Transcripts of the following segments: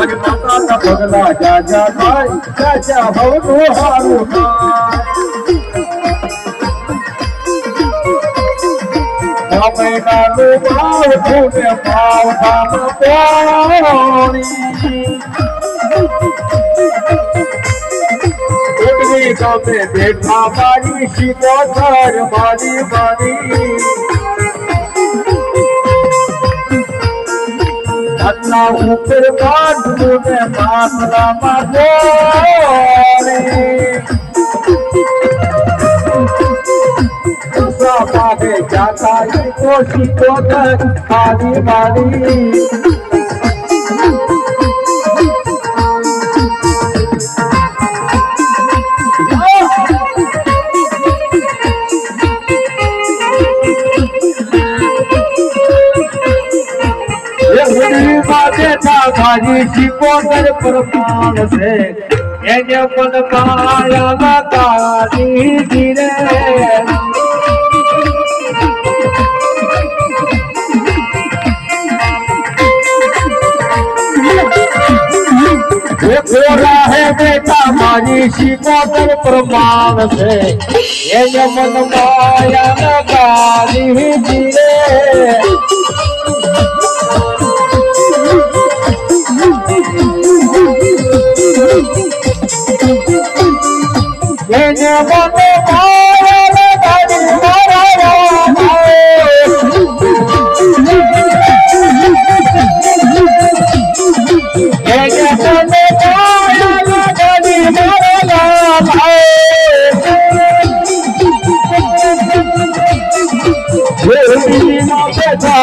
हरि माता का पगला जा जा भाई चाचा भवनु हारू हमें नालू भाव फूटे भाव धाम पानी उड़नी का में देखा बारी शिको घर बारी बारी अल्लाह ऊपर बांध मुझे मातला मारे बागे जाता है कोशी को खाली बारी भाजी शिकोतर प्रमाण से ये मन माया काली गिरे बोला है बेटा भाजी शिकोतर प्रमाण से ये मन माया काली गिरे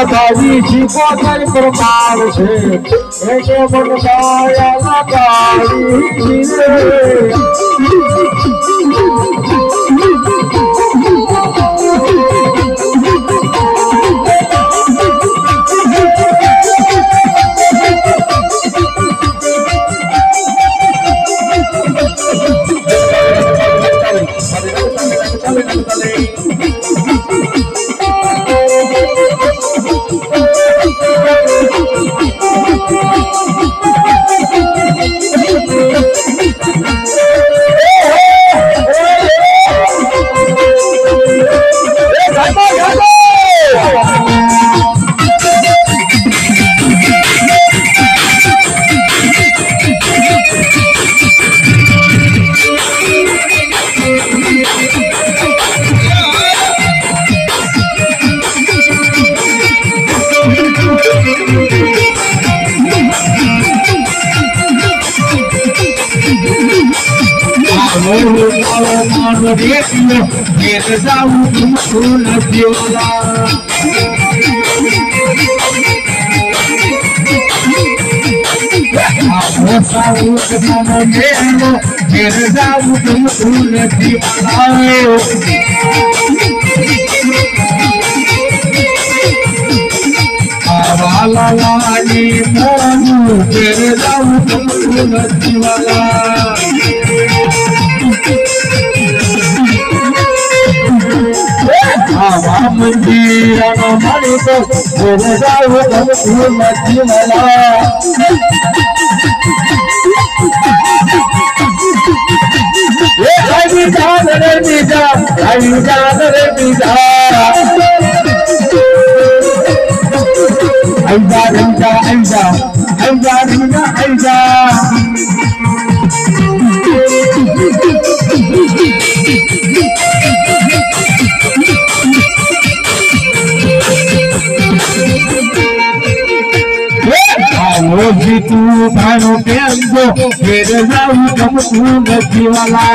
भाजी शिकोतर प्रमाण से एक मन माया काली तू भानो के अंदो फिर जाऊ तुम तू नदी वाला